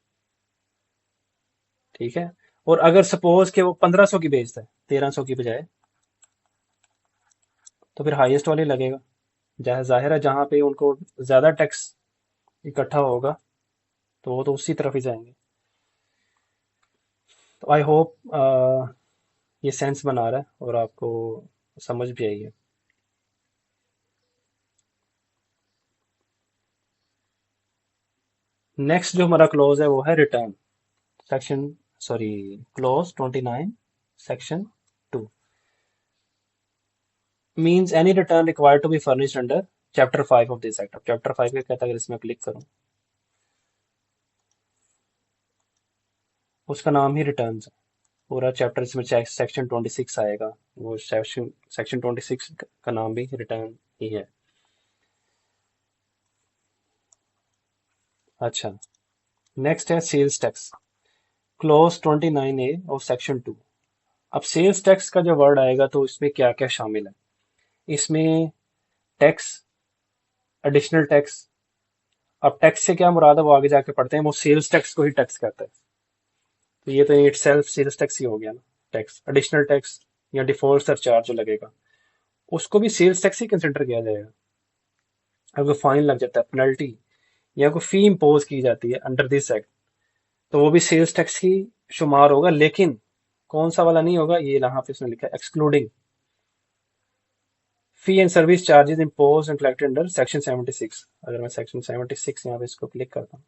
ठीक है। और अगर सपोज कि वो 1500 की बेचता है 1300 की बजाय, तो फिर हाईएस्ट वाले लगेगा। जहाँ जाहिर है जहाँ पे उनको ज्यादा टैक्स इकट्ठा होगा तो वो तो उसी तरफ ही जाएंगे। तो आई होप ये सेंस बना रहा है और आपको समझ भी आई है। नेक्स्ट जो हमारा क्लोज है वो है return, section, sorry, clause 29 section 2 means any return required to be furnished under chapter 5 of this act. Chapter 5 का कहता है, अगर इसमें क्लिक करूं, उसका नाम ही रिटर्न है। पूरा चैप्टर इसमें सेक्शन 26 आएगा, वो सेक्शन सेक्शन 26 का नाम भी रिटर्न ही है। अच्छा, नेक्स्ट है sales tax, clause 29A of section 2। अब सेल्स टैक्स का जो वर्ड आएगा तो इसमें क्या क्या शामिल है? इसमें टैक्स, एडिशनल टैक्स। अब टैक्स से क्या मुराद है वो आगे जाके पढ़ते हैं, वो सेल्स टैक्स को ही टैक्स करता है। तो ये तो इट सेल्फ सेल्स टैक्स ही हो गया ना। टैक्स, एडिशनल टैक्स या डिफॉल्ट सरचार्ज जो लगेगा उसको भी सेल्स टैक्स ही कंसिडर किया जाएगा। अगर फाइन लग जाता है, पेनल्टी या कोई फी इम्पोज की जाती है अंडर दिस एक्ट, तो वो भी सेल्स टैक्स ही शुमार होगा। लेकिन कौन सा वाला नहीं होगा, ये यहाँ पे इसमें लिखा है excluding fee and service charges impose and collected under section 76। अगर मैं सेक्शन 76 यहाँ पे इसको क्लिक करता हूँ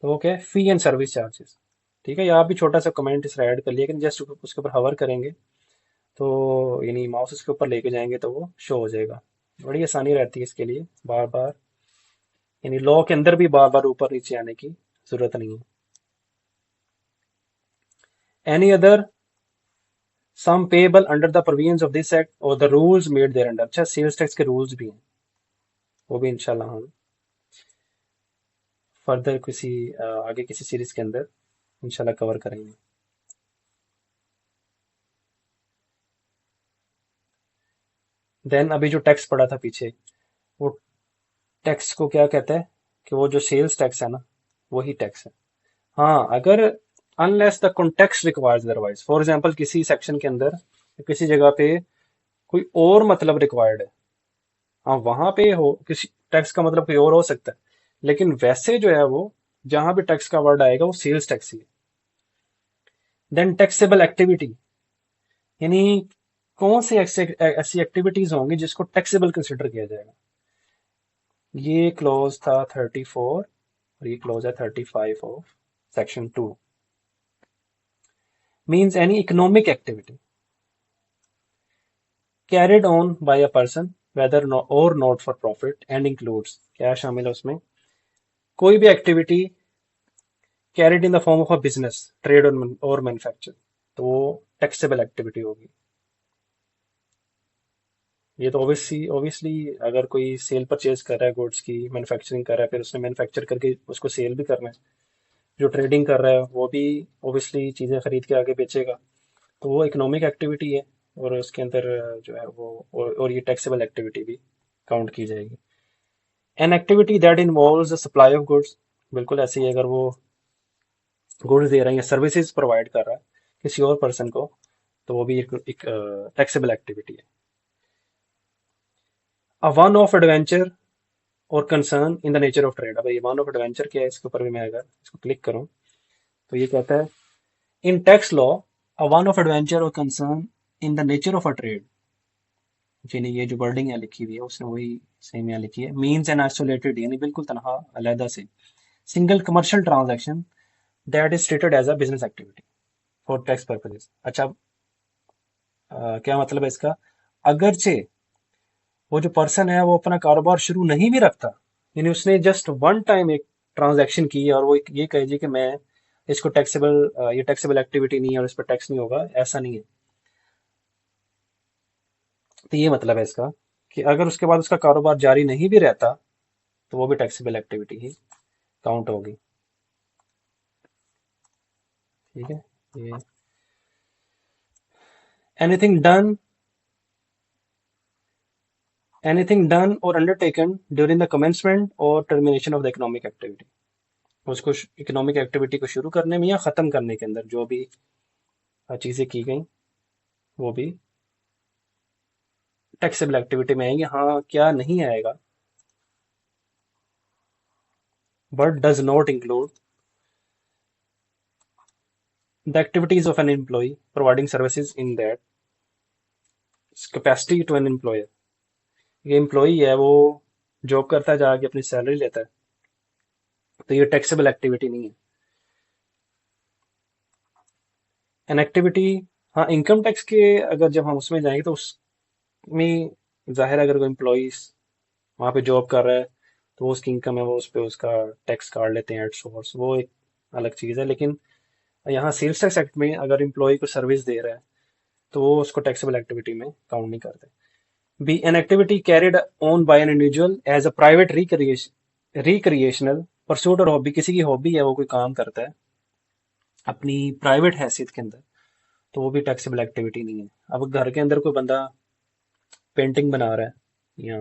तो वो क्या है, फी एंड सर्विस चार्जेस। ठीक है, यहाँ भी छोटा सा कमेंट इस ऐड कर लिया, लेकिन जस्ट उसके ऊपर हवर करेंगे तो, यानी माउस उसके ऊपर लेके जाएंगे तो वो शो हो जाएगा। बड़ी आसानी रहती है इसके लिए, बार बार, यानी लॉ के अंदर भी बार बार ऊपर नीचे आने की जरूरत नहीं है। Any other sum payable under the provisions of this act और the rules made thereunder. अच्छा, सेल्स टैक्स के रूल्स भी हैं, वो भी इंशाल्लाह हम फर्दर किसी आगे किसी सीरीज के अंदर इंशाल्लाह कवर करेंगे। देन अभी जो टैक्स पड़ा था पीछे, वो टैक्स को क्या कहता है कि वो जो सेल्स टैक्स है ना, वही टैक्स है। हाँ, अगर unless the context requires otherwise, for example किसी सेक्शन के अंदर किसी जगह पे कोई और मतलब रिक्वायर्ड है, हाँ वहां पे हो किसी टैक्स का मतलब कोई और हो सकता है, लेकिन वैसे जो है वो जहां भी टैक्स का वर्ड आएगा वो सेल्स टैक्स ही है। देन टैक्सेबल एक्टिविटी, यानी कौन सी ऐसी एक्टिविटीज होंगी जिसको टैक्सेबल कंसिडर किया जाएगा। ये क्लोज था 34 और ये क्लोज है 35 of section 2। Means any economic activity carried on by a person whether और not for profit and includes, क्या शामिल है उसमें, कोई भी activity carried in the form of a business, trade और मैन्युफैक्चर, तो वो टैक्सेबल एक्टिविटी होगी। ये तो ऑब्वियसली ऑब्वियसली अगर कोई सेल परचेज कर रहा है गुड्स की, मैन्युफैक्चरिंग कर रहा है, फिर उसने मैन्युफैक्चर करके उसको सेल भी करना है, जो ट्रेडिंग कर रहा है वो भी ऑब्वियसली चीज़ें खरीद के आगे बेचेगा, तो वो इकोनॉमिक एक्टिविटी है और उसके अंदर जो है वो और ये टैक्सेबल एक्टिविटी भी काउंट की जाएगी। An activity that involves the supply of goods, बिल्कुल ऐसे ही अगर वो गुड्स दे रहा है या सर्विसेज प्रोवाइड कर रहा है किसी और पर्सन को, तो वो भी एक टैक्सेबल एक्टिविटी है। अ वन ऑफ एडवेंचर और concern in the nature of trade. अब ये वन ऑफ एडवेंचर क्या है, इसके ऊपर भी मैं अगर इसको क्लिक करूं तो ये कहता है in tax law a one off adventure और concern in the nature of a trade, यानी ये जो वर्डिंग यहाँ लिखी हुई है उसने वही सेम यहाँ लिखी है, मीन्स एन आइसोलेटेड यानी बिल्कुल तनहा अलहदा से single commercial transaction that is treated as a business activity for tax purposes. अच्छा, क्या मतलब है इसका? अगरचे वो जो पर्सन है वो अपना कारोबार शुरू नहीं भी रखता, यानी उसने जस्ट वन टाइम एक ट्रांजैक्शन की और वो ये कहे जी कि मैं इसको टैक्सेबल, ये टैक्सेबल एक्टिविटी नहीं है और इस पर टैक्स नहीं होगा, ऐसा नहीं है। तो ये मतलब है इसका कि अगर उसके बाद उसका कारोबार जारी नहीं भी रहता तो वो भी टैक्सेबल एक्टिविटी ही काउंट होगी। ठीक है, ये एनीथिंग डन एनीथिंग डन और अंडरटेकन ड्यूरिंग द कमेंसमेंट और termination of the economic activity, उसको इकोनॉमिक एक्टिविटी को शुरू करने में या खत्म करने के अंदर जो भी चीजें की गई वो भी टैक्सेबल एक्टिविटी में आएंगे। हाँ, क्या नहीं आएगा, but does not include the activities of an employee providing services in that capacity to an employer. ये एम्प्लॉय है वो जॉब करता है, जाके अपनी सैलरी लेता है, तो ये टैक्सेबल एक्टिविटी नहीं है। एन एक्टिविटी, हाँ, इनकम टैक्स के अगर जब हम उसमें जाएंगे तो उसमें जाहिर है अगर कोई एम्प्लॉय वहाँ पे जॉब कर रहा है तो वो उसकी इनकम है, वो उस पे उसका टैक्स काट लेते हैं एट सोर्स, वो एक अलग चीज़ है। लेकिन यहाँ सेल्स टैक्स एक्ट में अगर एम्प्लॉय को सर्विस दे रहा है तो वो उसको टैक्सेबल एक्टिविटी में काउंट नहीं करते। B an activity carried on by an individual as a private recreational pursuit और हॉबी, किसी की हॉबी है, वो कोई काम करता है अपनी प्राइवेट हैसियत के अंदर, तो वो भी टैक्सेबल एक्टिविटी नहीं है। अब घर के अंदर कोई बंदा पेंटिंग बना रहा है या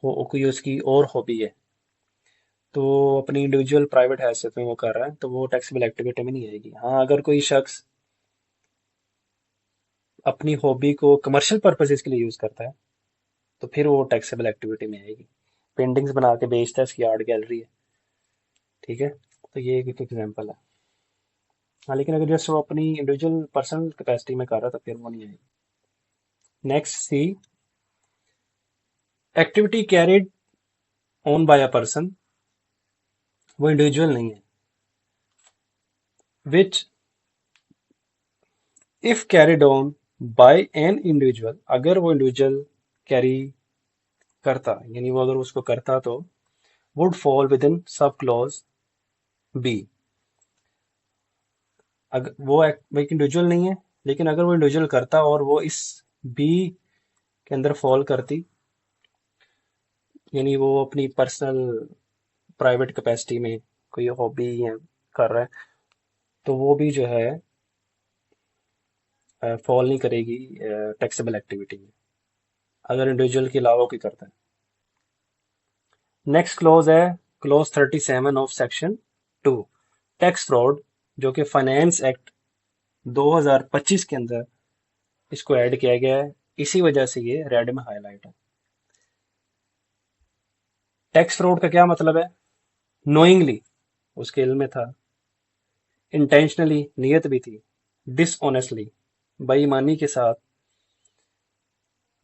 कोई उसकी और हॉबी है तो अपनी इंडिविजुअल प्राइवेट हैसियत में वो कर रहा है तो वो टैक्सेबल एक्टिविटी में नहीं आएगी। हाँ, अगर कोई शख्स अपनी हॉबी को कमर्शियल पर्पसेस के लिए यूज करता है तो फिर वो टैक्सेबल एक्टिविटी में आएगी। पेंटिंग्स बना के बेचता है, उसकी आर्ट गैलरी है। ठीक है, तो ये एक एग्जांपल है। हाँ, लेकिन अगर जस्ट वो अपनी इंडिविजुअल पर्सनल कैपेसिटी में कर रहा है तो फिर वो नहीं आएगी। Next C, activity carried on by a person, वो इंडिविजुअल नहीं है, which if carried on by an individual, अगर वो इंडिविजुअल कैरी करता, यानी वो अगर उसको करता तो would fall with in sub clause B. अगर वो एक इंडिविजुअल नहीं है, लेकिन अगर वो इंडिविजुअल करता और वो इस बी के अंदर फॉल करती, यानी वो अपनी पर्सनल प्राइवेट कैपेसिटी में कोई हॉबी कर रहा है तो वो भी जो है फॉल नहीं करेगी टैक्सेबल एक्टिविटी में, अगर इंडिविजुअल के अलावा कोई करता है। नेक्स्ट क्लोज है close 37 of section 2, tax fraud, जो कि फाइनेंस एक्ट 2025 के अंदर इसको ऐड किया गया है, इसी वजह से ये रेड में हाईलाइट है। टैक्स फ्रॉड का क्या मतलब है? नोइंगली, उसके इल्म में था, इंटेंशनली, नियत भी थी, डिसऑनेस्टली, बेईमानी के साथ,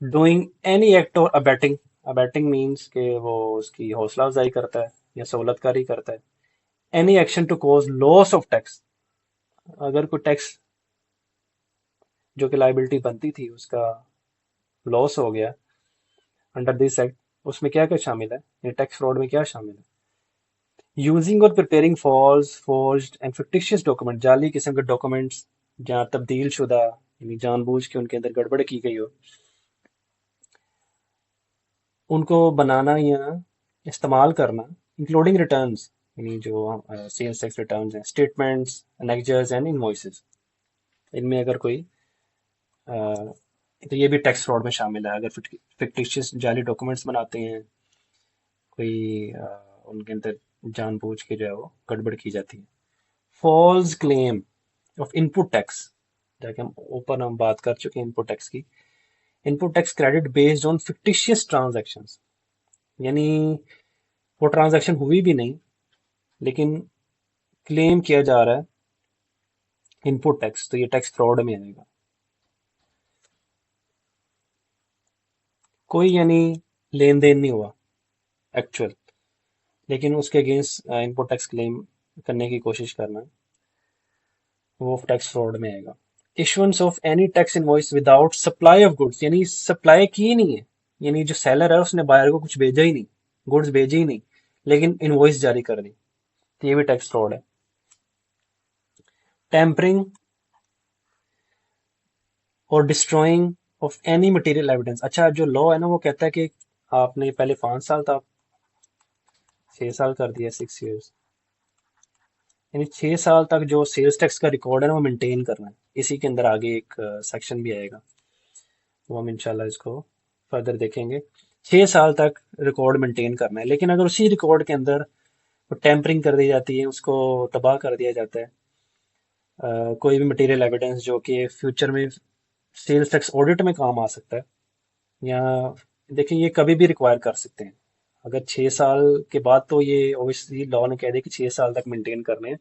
डूइंग एनी एक्ट और अबेटिंग, अबेटिंग मीन्स के वो उसकी हौसला अफजाई करता है या सहूलतकारी करता है, any action to cause loss of tax, अगर कोई टैक्स जो कि लाइबिलिटी बनती थी उसका लॉस हो गया अंडर दिस एक्ट, उसमें क्या क्या शामिल है, ये टैक्स फ्रॉड में क्या शामिल है? यूजिंग और preparing false, forged and fictitious document, जाली किस्म के डॉक्यूमेंट्स जहाँ तब्दील शुदा यानी जानबूझ के उनके अंदर गड़बड़ की गई हो, उनको बनाना या इस्तेमाल करना, इंक्लूडिंग रिटर्न्स, यानी जो सेल्स टैक्स रिटर्न्स हैं, स्टेटमेंट्स, एनेक्जर्स एंड इनवॉइसेस, इनमें अगर कोई तो ये भी टैक्स फ्रॉड में शामिल है। अगर फिक्टिशियस जाली डॉक्यूमेंट्स बनाते हैं कोई, उनके अंदर जानबूझ के जो है वो गड़बड़ की जाती है। False claim of input tax, जैसे हम ऊपर हम बात कर चुके हैं इनपुट टैक्स की, input tax credit based on fictitious transactions, यानी वो ट्रांजैक्शन हुई भी नहीं लेकिन क्लेम किया जा रहा है इनपुट टैक्स, तो ये टैक्स फ्रॉड में आएगा। कोई यानी लेन देन नहीं हुआ एक्चुअल, लेकिन उसके अगेंस्ट इनपुट टैक्स क्लेम करने की कोशिश करना, वो टैक्स फ्रॉड में आएगा। Issuance of any tax invoice without supply of goods, यानी सप्लाई की ही नहीं है, यानी जो सेलर है उसने बायर को कुछ भेजा ही नहीं, गुड्स भेजी ही नहीं, लेकिन इनवॉइस जारी कर दी, तो ये भी टैक्स फ्रॉड है। टेम्परिंग और destroying of any material evidence. अच्छा, जो लॉ है ना वो कहता है कि आपने पहले 5 साल था, 6 साल कर दिया, 6 years, यानी 6 साल तक जो सेल्स टैक्स का रिकॉर्ड है ना वो मेंटेन करना है। इसी के अंदर आगे एक सेक्शन भी आएगा, वो हम इंशाल्लाह इसको फर्दर देखेंगे। 6 साल तक रिकॉर्ड मेंटेन करना है, लेकिन अगर उसी रिकॉर्ड के अंदर टेम्परिंग कर दी जाती है, उसको तबाह कर दिया जाता है, कोई भी मटेरियल एविडेंस जो कि फ्यूचर में सेल्स टैक्स ऑडिट में काम आ सकता है, या देखिए ये कभी भी रिक्वायर कर सकते हैं। अगर 6 साल के बाद तो ये ओबियसली लॉ ने कह दिया कि 6 साल तक मेंटेन करने हैं,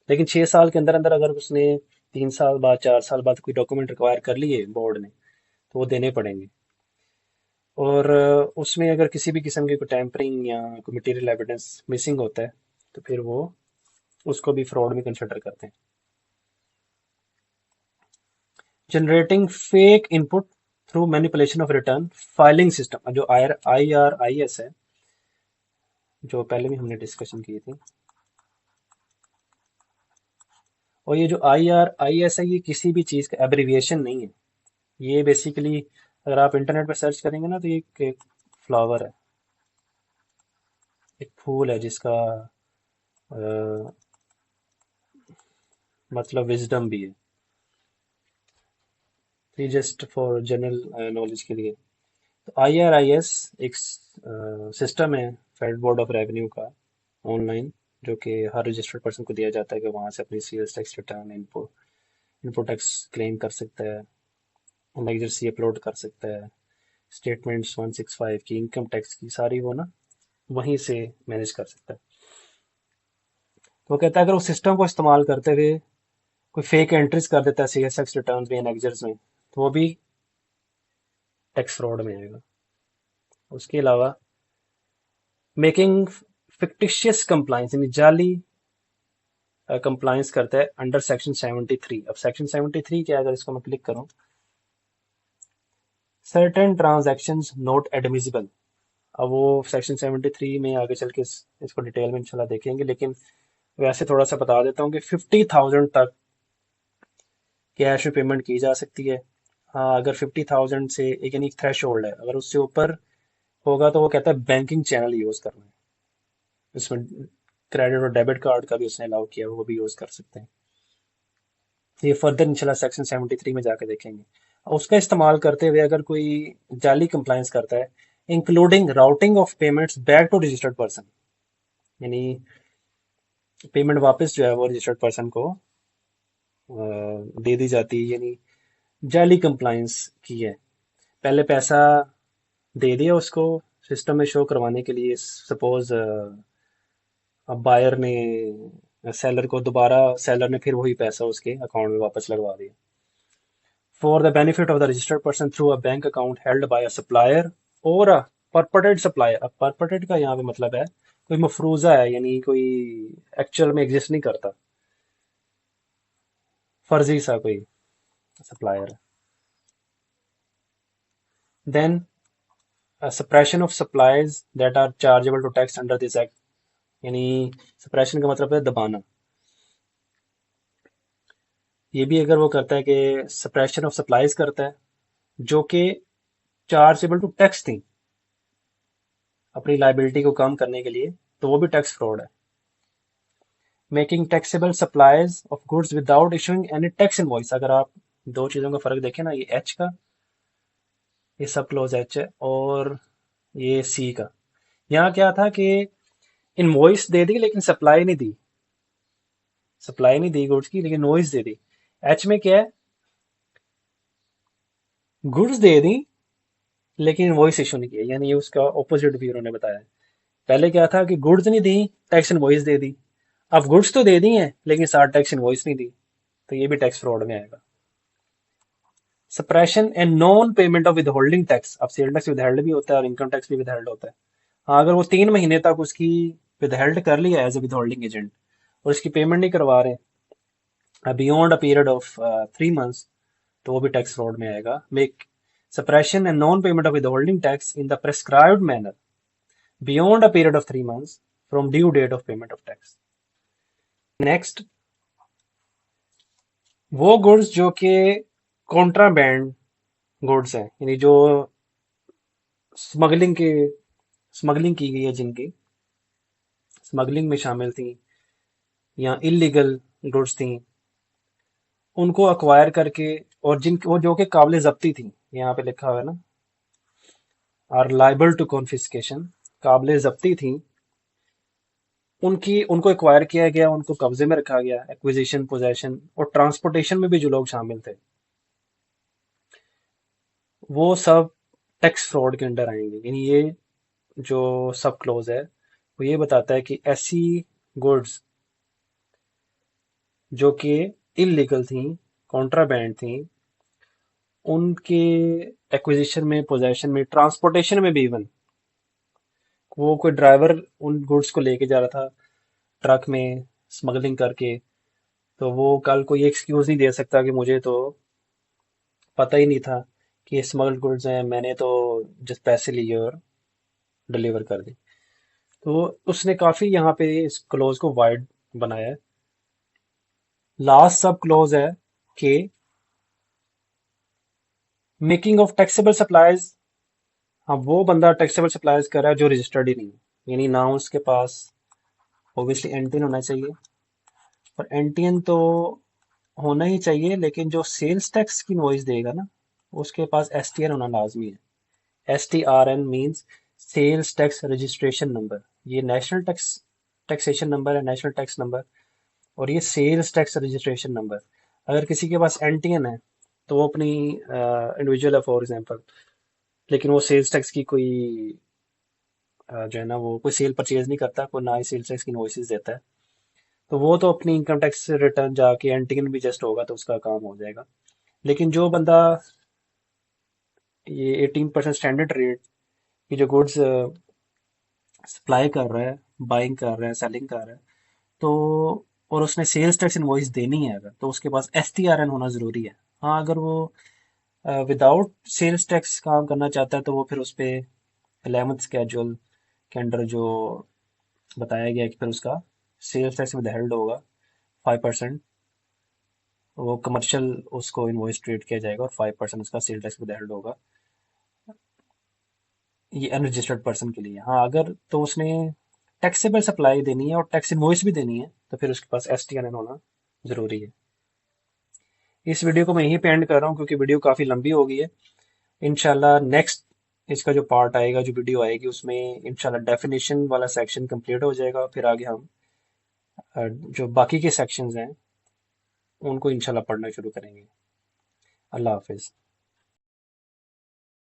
लेकिन 6 साल के अंदर अंदर अगर उसने 3 साल बाद, 4 साल बाद कोई डॉक्यूमेंट रिक्वायर कर लिए बोर्ड ने, तो वो देने पड़ेंगे। और उसमें अगर किसी भी किस्म की कोई टैंपरिंग या कोई मटेरियल एविडेंस मिसिंग होता है, तो फिर वो उसको भी फ्रॉड में कंसिडर करते हैं। Generating fake input through manipulation of return filing system, जो IRIS है, जो पहले भी हमने डिस्कशन की थी। और ये जो IRIS है, ये किसी भी चीज़ का एब्रिविएशन नहीं है। ये बेसिकली अगर आप इंटरनेट पर सर्च करेंगे ना, तो ये एक फ्लावर है, एक फूल है जिसका अ, मतलब विजडम भी है। ये जस्ट फॉर जनरल नॉलेज के लिए। तो IRIS एक सिस्टम है फेडरल बोर्ड ऑफ रेवेन्यू का, ऑनलाइन, जो कि हर रजिस्टर्ड पर्सन को दिया जाता है कि वहाँ से अपनी sales tax return, input input tax claim कर सकता है, लेक्चर अपलोड कर सकता है, स्टेटमेंट्स 165 की, इनकम टैक्स की सारी वो ना वहीं से मैनेज कर सकता है। तो वो कहता है अगर उस सिस्टम को इस्तेमाल करते हुए कोई फेक एंट्रीज कर देता है सेल्स टैक्स रिटर्न में, लेक्चर्स में, तो वो भी टैक्स फ्रॉड में आएगा। उसके अलावा मेकिंग फिक्टिशियस कंप्लाइंस, यानी जाली कंप्लाइंस करता है अंडर सेक्शन 73। अब सेक्शन 73 क्या है, अगर इसको मैं क्लिक करूं, सर्टेन ट्रांजैक्शंस नॉट एडमिसिबल। अब वो सेक्शन 73 में आगे चल के इसको डिटेल में इंशाल्लाह देखेंगे, लेकिन वैसे थोड़ा सा बता देता हूँ कि 50,000 तक कैश में पेमेंट की जा सकती है। हाँ, अगर 50,000 से एक यानी थ्रेश होल्ड है, अगर उससे ऊपर होगा तो वो कहता है बैंकिंग चैनल यूज करना है, उसमें क्रेडिट और डेबिट कार्ड का भी उसने अलाउ किया, वो भी यूज कर सकते हैं। ये फर्दर इंशाल्लाह सेक्शन 73 में जाके देखेंगे। उसका इस्तेमाल करते हुए अगर कोई जाली कंप्लायंस करता है, including routing of payments back to registered person, यानी पेमेंट वापस जो है वो रजिस्टर्ड पर्सन को दे दी जाती है, यानी जाली कंप्लायंस की है। पहले पैसा दे दिया उसको सिस्टम में शो करवाने के लिए, सपोज अब बायर ने सेलर को दोबारा, सेलर ने फिर वही पैसा उसके अकाउंट में वापस लगवा दिया, for the benefit of the registered person through a bank account held by a supplier और अ परपटेड सप्लायर। अब परपटेड का यहाँ पे मतलब है कोई मफरूजा है, यानी कोई एक्चुअल में एग्जिस्ट नहीं करता, फर्जी सा कोई सप्लायर है। Then suppression of supplies that are chargeable to tax under this act, यानी सप्रेशन का मतलब है दबाना। ये भी अगर वो करता है कि सप्रेशन ऑफ सप्लाईज करता है जो कि चार्जेबल टू टैक्स थी, अपनी लाइबिलिटी को कम करने के लिए, तो वो भी टैक्स फ्रॉड है। Making taxable supplies of goods without issuing any tax invoice, अगर आप दो चीज़ों का फर्क देखें ना, ये एच का, ये सब क्लोज एच है, और ये सी का। यहाँ क्या था कि इनवॉइस दे दी लेकिन सप्लाई नहीं दी, सप्लाई नहीं दी गुड्स की, लेकिन इनवॉइस दे दी। एच में क्या है, गुड्स दे दी लेकिन इनवॉइस इशू नहीं किया, यानी ये उसका ऑपोजिट भी उन्होंने बताया। पहले क्या था कि गुड्स नहीं दी, टैक्स इनवॉइस दे दी। अब गुड्स तो दे दी हैं लेकिन साथ टैक्स इनवॉइस नहीं दी, तो ये भी टैक्स फ्रॉड में आएगा। Suppression and non payment of withholding tax. अब सेल टैक्स विदहेल्ड भी होता है और इनकम टैक्स भी विदहेल्ड होता है। हाँ, अगर वो 3 महीने तक उसकी विदहेल्ड कर लिया एज ए विदहोल्डिंग एजेंट और उसकी पेमेंट नहीं करवा रहे beyond a period of 3 months, तो वो भी टैक्स फ्रॉड में आएगा। Make suppression and non payment of withholding tax in the prescribed manner beyond a period of 3 months from due date of payment of tax. Next, वो goods जो कि contraband goods हैं, यानी जो स्मगलिंग के smuggling की गई है, जिनकी स्मगलिंग में शामिल थी या इलीगल गुड्स थी, उनको अक्वायर करके और जिन वो जो कि काबिल जब्ती थी, यहाँ पे लिखा हुआ है ना, आर लाइबल टू कॉन्फिस्केशन, काबिल जब्ती थी, उनकी उनको एक्वायर किया गया, उनको कब्जे में रखा गया। एक्विजिशन, पोजेशन और ट्रांसपोर्टेशन में भी जो लोग शामिल थे, वो सब टैक्स फ्रॉड के अंडर आएंगे। यानी ये जो सब क्लोज है वो ये बताता है कि ऐसी गुड्स जो कि इलीगल थी, कॉन्ट्राबैंड थी, उनके एक्विजिशन में, पोजेशन में, ट्रांसपोर्टेशन में भी, इवन वो कोई ड्राइवर उन गुड्स को लेके जा रहा था ट्रक में स्मगलिंग करके, तो वो कल को ये एक्सक्यूज नहीं दे सकता कि मुझे तो पता ही नहीं था कि ये स्मगल्ड गुड्स हैं, मैंने तो जस्ट पैसे लिए और डिलीवर कर दी। तो उसने काफी यहाँ पे इस क्लोज को वाइड बनाया है। लास्ट सब क्लोज है कि मेकिंग ऑफ टैक्सेबल सप्लाईज। हाँ, वो बंदा टैक्सेबल सप्लाईज कर रहा है जो रजिस्टर्ड ही नहीं है, यानी ना उसके पास ऑब्वियसली एनटीएन होना चाहिए, और एनटीएन तो होना ही चाहिए, लेकिन जो सेल्स टैक्स की इनवॉइस देगा ना, उसके पास एसटीआर होना लाजमी है। STRN means sales tax registration number. ये नेशनल टैक्स टैक्सेशन नंबर है, नेशनल टैक्स नंबर, और ये सेल्स टैक्स रजिस्ट्रेशन नंबर। अगर किसी के पास एनटीएन है तो वो अपनी इंडिविजुअल है फॉर एग्जांपल, लेकिन वो सेल्स टैक्स की कोई जो है ना, वो कोई सेल परचेज नहीं करता, कोई ना ही सेल्स टैक्स की इनवॉइसेस देता है, तो वो तो अपनी इनकम टैक्स रिटर्न जाके एंटीन भी जस्ट होगा तो उसका काम हो जाएगा। लेकिन जो बंदा ये 18% स्टैंडर्ड रेट की जो गुड्स सप्लाई कर रहा है, बाइंग कर रहा है, सेलिंग कर रहा है, तो और उसने सेल्स टैक्स इनवॉइस देनी है अगर, तो उसके पास एसटीआरएन होना ज़रूरी है। हाँ, अगर वो विदाउट सेल्स टैक्स काम करना चाहता है तो वो फिर उस पे 11th स्केड्यूल के अंडर जो बताया गया है कि फिर उसका सेल्स टैक्स विद हेल्ड होगा 5%, वो कमर्शियल उसको इनवॉइस ट्रीट किया जाएगा और 5% उसका सेल टैक्स विद हेल्ड होगा, ये अनरजिस्टर्ड पर्सन के लिए। हाँ, अगर तो उसने टैक्सेबल सप्लाई देनी है और टैक्स इनवॉइस भी देनी है तो फिर उसके पास एसटीएनएन होना जरूरी है। इस वीडियो को मैं यहीं पे एंड कर रहा हूँ क्योंकि वीडियो काफ़ी लंबी हो गई है। इंशाल्लाह नेक्स्ट इसका जो पार्ट आएगा, जो वीडियो आएगी, उसमें इंशाल्लाह डेफिनेशन वाला सेक्शन कंप्लीट हो जाएगा, फिर आगे हम जो बाकी के सेक्शंस हैं उनको इंशाल्लाह पढ़ना शुरू करेंगे। अल्लाह हाफिज़।